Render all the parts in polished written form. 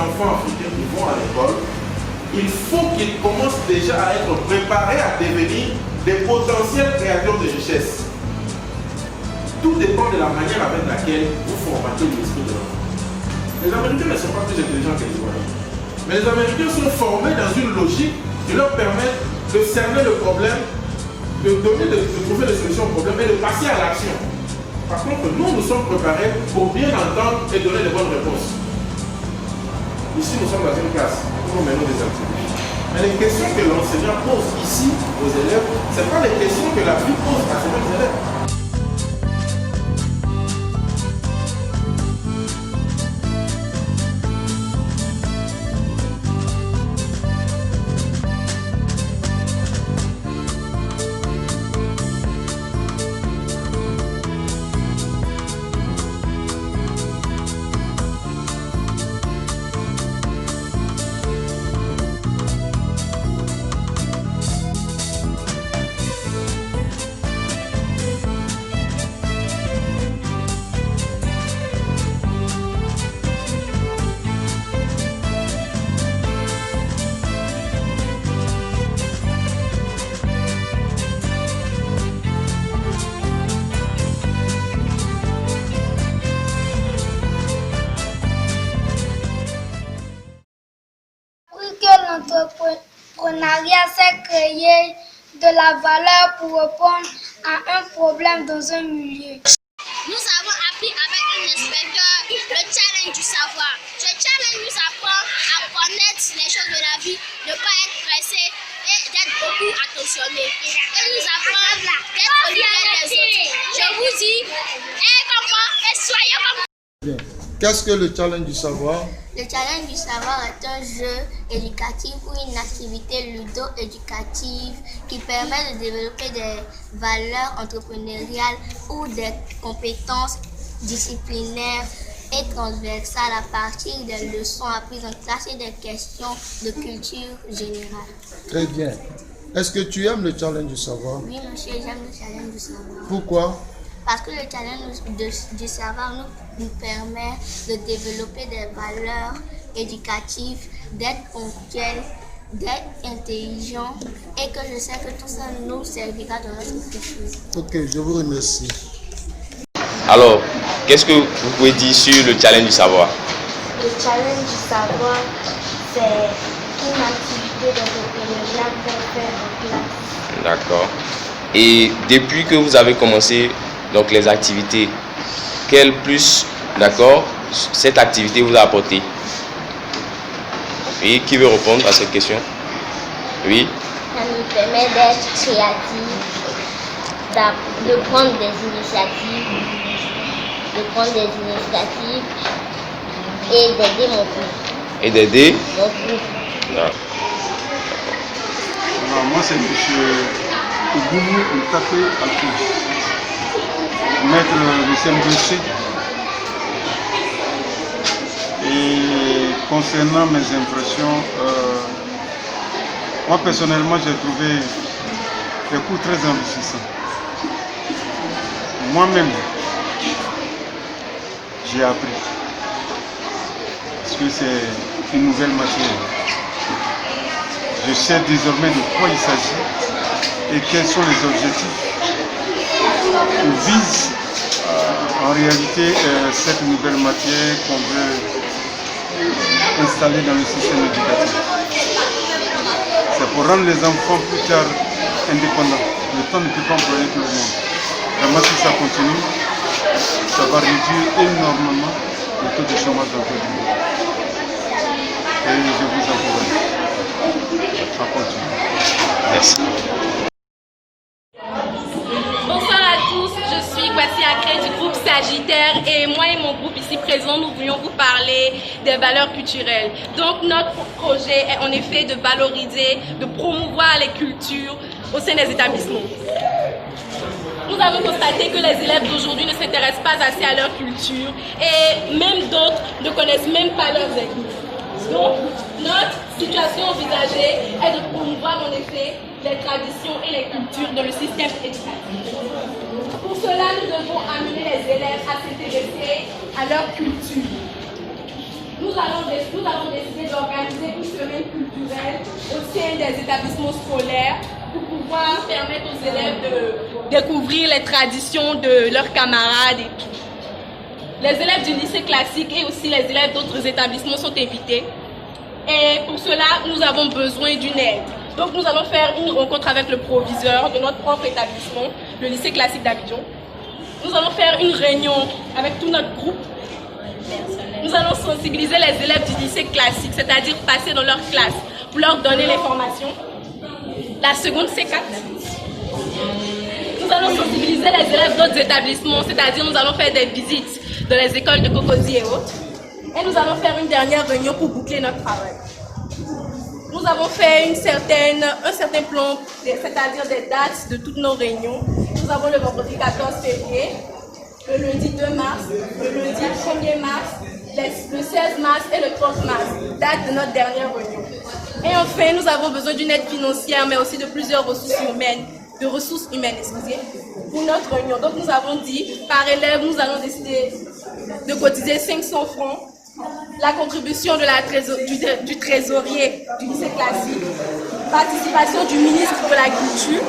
enfants africains qui vont à l'école, il faut qu'ils commencent déjà à être préparés à devenir des potentiels créateurs de richesse. Tout dépend de la manière avec laquelle vous formatez l'esprit de l'enfant. Les Américains ne sont pas plus intelligents que les Ivoiriens. Mais les Américains sont formés dans une logique qui leur permet de cerner le problème, de trouver des solutions au problème et de passer à l'action. Par contre, nous sommes préparés pour bien entendre et donner les bonnes réponses. Ici, nous sommes dans une classe où nous menons des activités. Mais les questions que l'enseignant pose ici aux élèves, ce n'est pas les questions que la vie pose à ces mêmes élèves. L'entrepreneuriat, c'est créer de la valeur pour répondre à un problème dans un milieu. Nous avons appris avec un inspecteur le challenge du savoir. Ce challenge nous apprend à connaître les choses de la vie, ne pas être pressé et d'être beaucoup attentionné. Et nous apprend d'être solidaire des autres. Je vous dis, ayez comme moi et soyez comme moi. Qu'est-ce que le challenge du savoir? Le challenge du savoir est un jeu éducatif ou une activité ludo-éducative qui permet de développer des valeurs entrepreneuriales ou des compétences disciplinaires et transversales à partir des leçons apprises en classe et des questions de culture générale. Très bien. Est-ce que tu aimes le challenge du savoir? Oui, monsieur, j'aime le challenge du savoir. Pourquoi? Parce que le challenge du savoir nous permet de développer des valeurs éducatives, d'être ponctuel, d'être intelligent et que je sais que tout ça nous servira dans notre futur. Ok, je vous remercie. Alors, qu'est-ce que vous pouvez dire sur le challenge du savoir? Le challenge du savoir, c'est une activité d'entrepreneuriat qu'on fait en classe. D'accord. Et depuis que vous avez commencé donc les activités, quel plus, d'accord, cette activité vous a apporté? Oui, qui veut répondre à cette question? Oui. Ça nous permet d'être créatifs, de prendre des initiatives, et d'aider mon groupe. Et d'aider? Mon groupe. Non. Alors, moi, c'est M. Ougoumou Ntapé Alphonse, maître de CMDC. Et concernant mes impressions, moi personnellement j'ai trouvé les cours très enrichissants. Moi-même, j'ai appris, parce que c'est une nouvelle matière. Je sais désormais de quoi il s'agit et quels sont les objectifs que vise en réalité cette nouvelle matière qu'on veut installer dans le système éducatif. C'est pour rendre les enfants plus tard indépendants. Le temps ne peut pas employer tout le monde. Vraiment, si ça continue, ça va réduire énormément le taux de chômage dans le monde. Et je vous encourage à continuer. Merci. Bonsoir à tous, je suis Kwasi Akré du groupe Sagittaire et moi et mon groupe ici présent, nous voulions vous parler des valeurs culturelles. Donc notre projet est en effet de valoriser, de promouvoir les cultures au sein des établissements. Nous avons constaté que les élèves d'aujourd'hui ne s'intéressent pas assez à leur culture et même d'autres ne connaissent même pas leurs ethnies. Donc, notre situation envisagée est de promouvoir en effet les traditions et les cultures dans le système éducatif. Pour cela, nous devons amener les élèves à s'intéresser à leur culture. Nous nous avons décidé d'organiser une semaine culturelle au sein des établissements scolaires pour pouvoir permettre aux élèves de découvrir les traditions de leurs camarades et tout. Les élèves du lycée classique et aussi les élèves d'autres établissements sont invités. Et pour cela, nous avons besoin d'une aide. Donc nous allons faire une rencontre avec le proviseur de notre propre établissement, le lycée classique d'Abidjan. Nous allons faire une réunion avec tout notre groupe. Nous allons sensibiliser les élèves du lycée classique, c'est-à-dire passer dans leur classe pour leur donner les formations. La seconde, c'est 4. Nous allons sensibiliser les élèves d'autres établissements, c'est-à-dire nous allons faire des visites dans les écoles de Cocody et autres. Et nous allons faire une dernière réunion pour boucler notre travail. Nous avons fait un certain plan, c'est-à-dire des dates de toutes nos réunions. Nous avons le vendredi 14 février, le lundi 2 mars, le lundi 1er mars, le 16 mars et le 30 mars, date de notre dernière réunion. Et enfin, nous avons besoin d'une aide financière, mais aussi de plusieurs ressources humaines, pour notre réunion. Donc nous avons dit, par élève, nous allons décider de cotiser 500 francs, la contribution de du trésorier du lycée classique, participation du ministre de la Culture,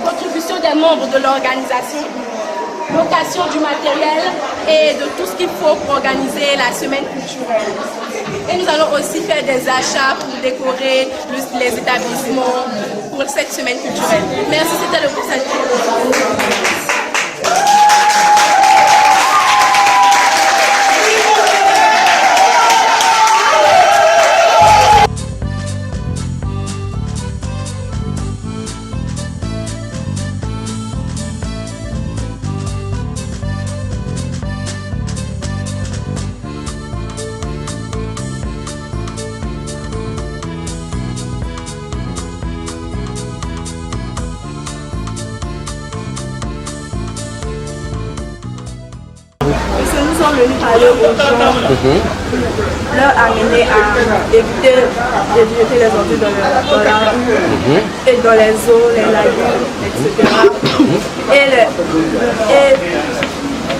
contribution des membres de l'organisation, location du matériel et de tout ce qu'il faut pour organiser la semaine culturelle. Et nous allons aussi faire des achats pour décorer les établissements pour cette semaine culturelle. Merci, c'était le groupe Sagittaire. Nous sommes venus parler aux gens, leur amener à éviter de jeter les ordures dans la rue et dans les eaux, les lagunes, etc. Et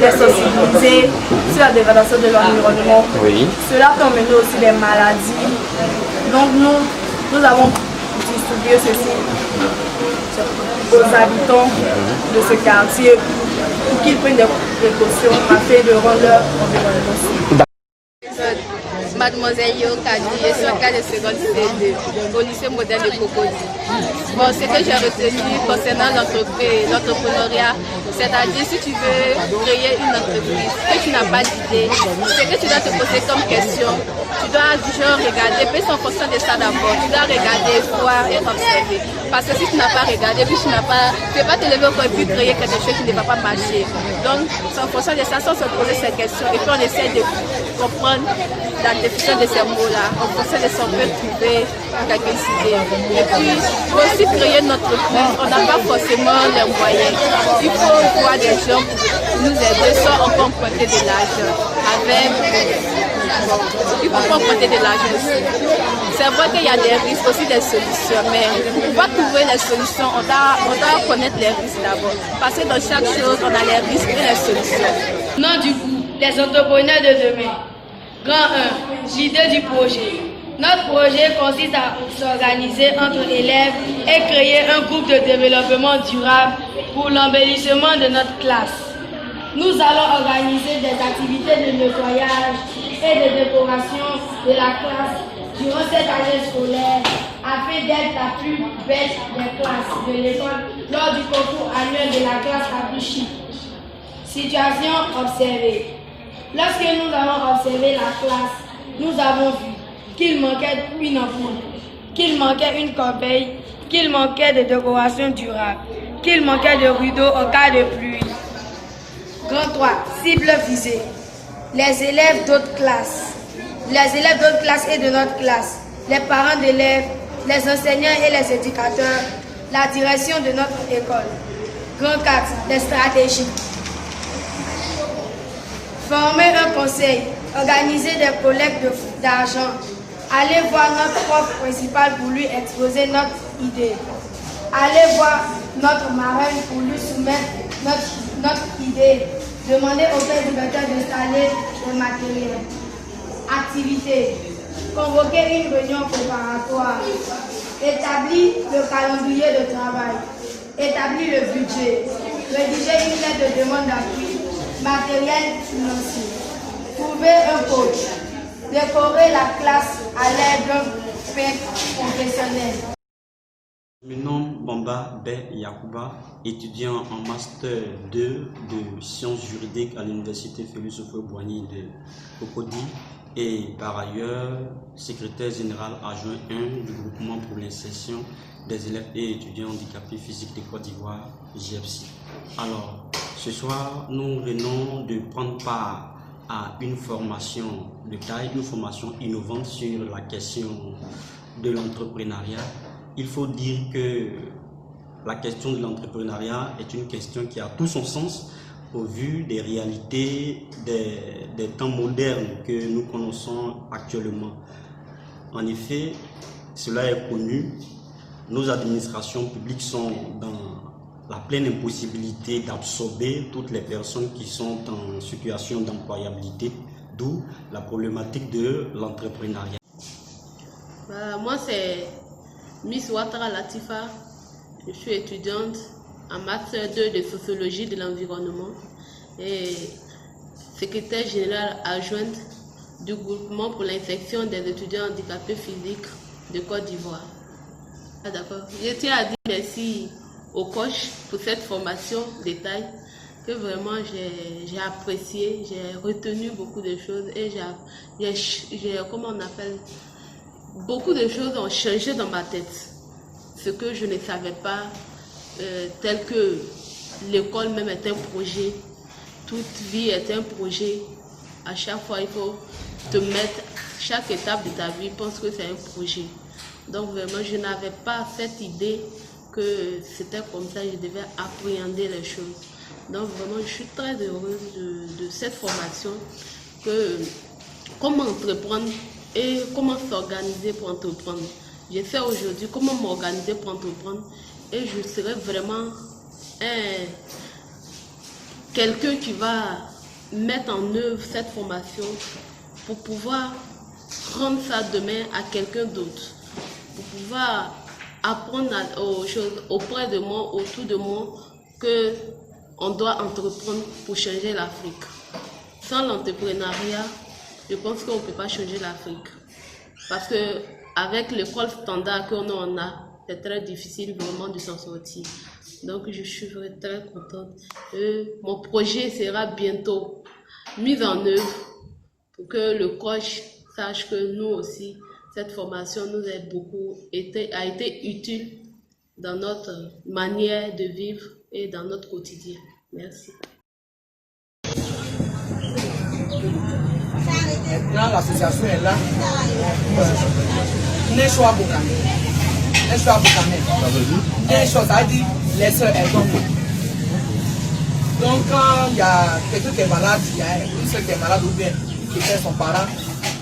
les sensibiliser sur la dégradation de l'environnement. Oui. Cela peut emmener aussi des maladies. Donc nous avons distribué ceci aux habitants de ce quartier pour qu'ils prennent des précautions afin de rendre leur environnement sûr. Mademoiselle Yo Kadi, je suis en cas de seconde CD au lycée moderne de Cocody. Bon, ce que j'ai retenu concernant l'entrepreneuriat, c'est-à-dire si tu veux créer une entreprise, que tu n'as pas d'idée, ce que tu dois te poser comme question, tu dois toujours regarder, puis c'est en fonction de ça d'abord, tu dois regarder, voir et observer. Parce que si tu n'as pas regardé, puis tu ne vas pas te lever au corps et puis créer quelque chose qui ne va pas marcher. Donc, c'est en fonction de ça, sans se poser ces questions, et puis on essaie de comprendre la définition de ces mots-là. En fonction de ça, on peut trouver quelques idées. Et puis, aussi créer notre entreprise, on n'a pas forcément les moyens. Il faut voir des gens pour nous aider, soit on peut emprunter de l'argent. Il faut emprunter de l'argent aussi. C'est vrai qu'il y a des risques, aussi des solutions, mais pour pouvoir trouver les solutions, on doit connaître les risques d'abord. Parce que dans chaque chose, on a les risques et les solutions. Non, du coup, les entrepreneurs de demain. Grand 1, l'idée du projet. Notre projet consiste à s'organiser entre élèves et créer un groupe de développement durable pour l'embellissement de notre classe. Nous allons organiser des activités de nettoyage et de décoration de la classe durant cette année scolaire afin d'être la plus belle des classes de l'école lors du concours annuel de la classe la plus chic. Situation observée. Lorsque nous avons observé la classe, nous avons vu qu'il manquait une ampoule, qu'il manquait une corbeille, qu'il manquait de décoration durable, qu'il manquait de rideaux en cas de pluie. Grand 3, cible visée. Les élèves d'autres classes. Les élèves d'autres classes et de notre classe. Les parents d'élèves, les enseignants et les éducateurs. La direction de notre école. Grand 4, les stratégies. Former un conseil. Organiser des collectes d'argent. Aller voir notre prof principal pour lui exposer notre idée. Aller voir notre marraine pour lui soumettre notre idée. Demander au père directeur d'installer le matériel. Activité. Convoquer une réunion préparatoire. Établir le calendrier de travail. Établir le budget. Rédiger une lettre de demande d'appui. Matériel financier. Trouver un coach. Décorer la classe à l'aide d'un peintre professionnel. Je me nomme Bamba B. Yakuba, étudiant en Master 2 de Sciences juridiques à l'Université Félix Houphouët-Boigny de Cocody et par ailleurs secrétaire général adjoint 1 du groupement pour l'insertion des élèves et étudiants handicapés physiques de Côte d'Ivoire, GFC. Alors, ce soir, nous venons de prendre part à une formation de taille, une formation innovante sur la question de l'entrepreneuriat. Il faut dire que la question de l'entrepreneuriat est une question qui a tout son sens au vu des réalités des temps modernes que nous connaissons actuellement. En effet, cela est connu, nos administrations publiques sont dans la pleine impossibilité d'absorber toutes les personnes qui sont en situation d'employabilité, d'où la problématique de l'entrepreneuriat. Moi, c'est Miss Ouattara Latifa, je suis étudiante en Master 2 de Sociologie de l'Environnement et secrétaire générale adjointe du groupement pour l'insertion des étudiants handicapés physiques de Côte d'Ivoire. D'accord. Je tiens à dire merci au coach pour cette formation détail que vraiment j'ai apprécié, j'ai retenu beaucoup de choses et comment on appelle, beaucoup de choses ont changé dans ma tête. Ce que je ne savais pas, tel que l'école même est un projet, toute vie est un projet. À chaque fois, il faut te mettre, chaque étape de ta vie, pense que c'est un projet. Donc vraiment, je n'avais pas cette idée que c'était comme ça, je devais appréhender les choses. Donc vraiment, je suis très heureuse de cette formation, comment entreprendre et comment s'organiser pour entreprendre. Je sais aujourd'hui comment m'organiser pour entreprendre et je serai vraiment quelqu'un qui va mettre en œuvre cette formation pour pouvoir rendre ça demain à quelqu'un d'autre, pour pouvoir apprendre aux choses auprès de moi, autour de moi, qu'on doit entreprendre pour changer l'Afrique. Sans l'entrepreneuriat, je pense qu'on ne peut pas changer l'Afrique. Parce qu'avec l'école standard qu'on a, c'est très difficile vraiment de s'en sortir. Donc je suis vraiment très contente. Mon projet sera bientôt mis en œuvre pour que le coach sache que nous aussi, cette formation nous a été utile dans notre manière de vivre et dans notre quotidien. Merci. Maintenant, l'association est là. Neshoa Bokame. Neshoa Bokame. Neshoa, ça veut dire les soeurs, elles ont. Donc, quand il y a quelqu'un qui est malade, il y a une soeur qui est malade ou bien qui fait son parent,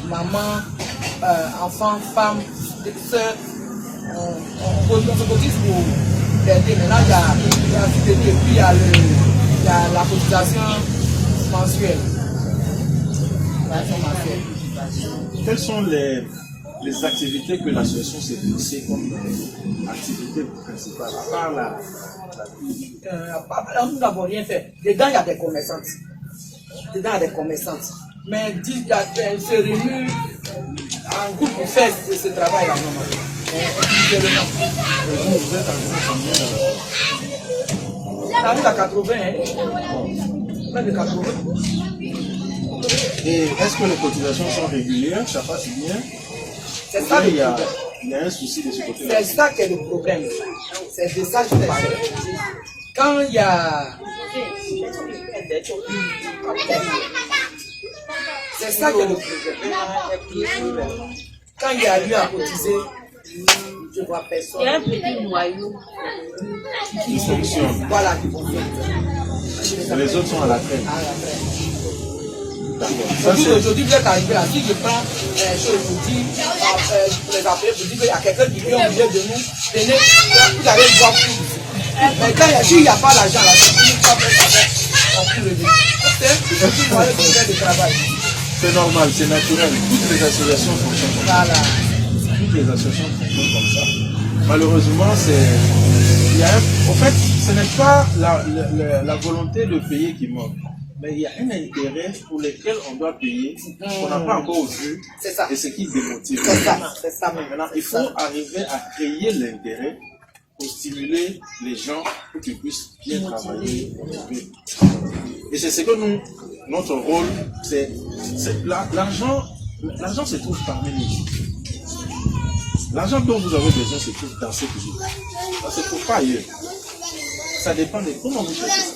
maman, enfant, femme, soeur, on se cotise pour l'aider. Maintenant, il y a la fidélité et puis il y a la cotisation mensuelle. Quelles sont les activités que l'association s'est fixée comme activité principale, à part la nous n'avons rien fait. Dedans, il y a des commerçantes. Mais elles se réunissent en groupe pour faire ce travail-là. Vous êtes en combien? On arrive à 80, près de 80. Et est-ce que les cotisations sont régulières? Ça passe bien? C'est ça il y a un souci de ce côté-là. C'est ça qui est le problème. C'est de ça que je parle. Quand il y a... C'est ça qui est le problème. Quand il y a lieu à cotiser, je vois personne. Il y a un petit noyau qui fonctionne. Voilà, qui fonctionne. Les autres sont à la traîne. Aujourd'hui, vous êtes arrivé là. Si je prends je vous dis, pour les appeler, je vous dis qu'il y a quelqu'un qui vient au milieu de nous, venez, vous allez voir tout. Mais quand il n'y a pas l'argent là, on peut le dire. C'est un petit moyen de faire du travail. C'est normal, c'est naturel. Toutes les associations fonctionnent comme ça. Toutes les associations fonctionnent comme ça. Malheureusement, en fait, ce n'est pas la volonté de payer qui manque. Mais il y a un intérêt pour lequel on doit payer, qu'on n'a pas encore vu, et ce qui démotive. C'est ça. Maintenant, il faut arriver à créer l'intérêt pour stimuler les gens pour qu'ils puissent bien travailler. Et c'est ce que notre rôle, c'est l'argent se trouve parmi nous. L'argent dont vous avez besoin se trouve dans ce pays. Ça ne se trouve pas ailleurs. Ça dépend de comment vous cherchez ça.